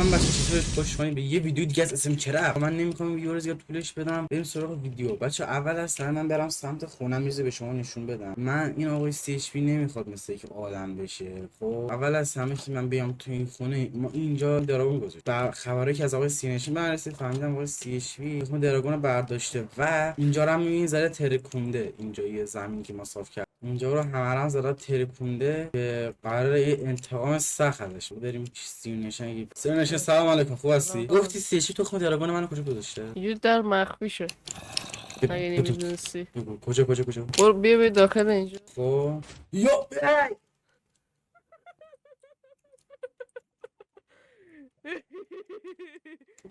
سلام بچه، چطورید؟ خوش اومدید به یه ویدیو دیگه از اسم کرپ. من نمی‌خوام ویدیو رو زیاد طولش بدم، بریم سراغ ویدیو. بچه اول از همه من برم سمت خونم، میز به شما نشون بدم. من این آقای سی اچ پی نمیخواد مثل یک آدم بشه. خب اول از همه که من بیام تو این خونه، ما اینجا دراگون گذاشت. در خبری که از آقای سی اچ پی من رسید فهمیدم آقای سی اچ پی اسم دراگون رو برداشته و اینجا رو هم می‌بینید زره ترکونده. اینجا یه زمین که ما صاف کرد، اینجا رو همه زده ترکونده که قراره انتقام سخت ازش بریم. سیونشن سلام علیکم، خوب هستی؟ گفتی سی اچ پی تو خود دراگون منو کجا گذاشته؟ یه در مخفی شه اگه نمیدونستی. کجا برو بیا داخل اینجا. خب یو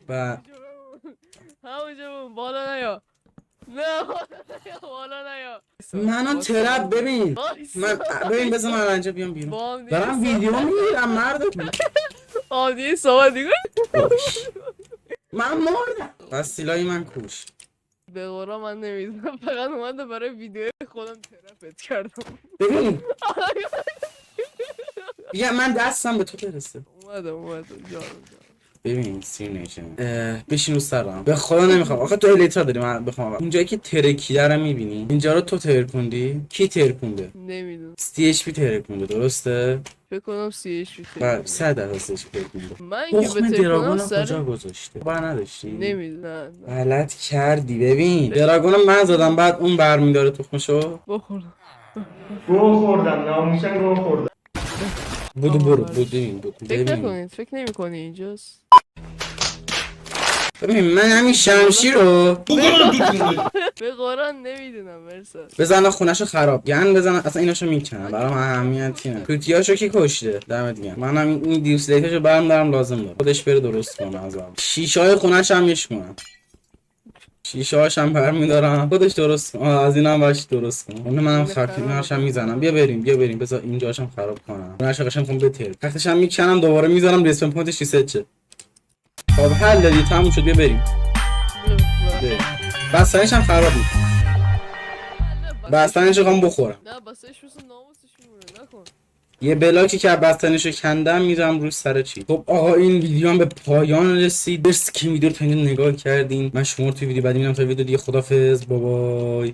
و همونجا بالا نیا. نه بالا نیا. منو ترپ ببین. من ببین بذار من اینجا بیام بیرون. دارم ویدیو میگیرم مرد. آدیه صحبت دیگه. من مردم. وسیلای من کوش. به قرآن من نمیدونم، فقط اومده برای ویدیو خودم ترپت کردم. ببین بیا من دستم به تو برسه. اومده جان. ببین سینیشن بشین رو سرم، به خدا نمیخوام. آخه تو الیترا داری من بخوام. اونجایی که ترکیده رو میبینی، اینجا رو تو ترکوندی. کی ترکونده؟ نمیدونم. سی اچ پی ترکونده، درسته؟ فکر کنم سی اچ پی بله 100% سی اچ پی ترکونده. من که به تخم ترکونم دراگون سر کجا گذاشته؟ با نداشتی؟ نمیدونم. غلط کردی. ببین دراگون من زدم، بعد اون برمیداره تخمشو. بخورم. گوه خوردم، ناموسن گوه خوردم. بودو برو بودو فکر نکنید، فکر نمی کنی اینجاست. ببین من همین شمشیر رو به قرآن نمیدونم مرسا. بزنه خونه‌شو خراب گن بزنه، اصلا ایناشو میکنم برام اهمیتی نداره. توتیاشو کی کشته؟ دمت گرم. منم این دیوسلیتاشو برام دارم لازم داره، خودش بره درست کنه. از اول شیشه‌های خونه‌ش هم میشکنم، شیشه‌هاش هم برمی‌دارم خودش درست کنه. از اینم باش درست کنه. اون منم خرطومش هم میزنم. بیا بریم بذار اینجاش هم خراب کنم. خونه‌ش قشنگ میخوام بتر تختش هم میکنم، دوباره میذارم ریسپن پوینتش ریست شه. خب حل دیگه تموم شد. بیا بریم. بستنش هم خراب میشه. بستنش رو بخورم. نه بستنش مثل ناموسش میمونه نکن. یه بلاکی که بستنش رو کندم میذارم روش سر چی. خب آقا این ویدیو هم به پایان رسید. مرسی که ویدیو رو تا اینجا نگاه کردین. من شما رو توی ویدیو بعدی میبینم. تا ویدیو دیگه خدافظ، بابای.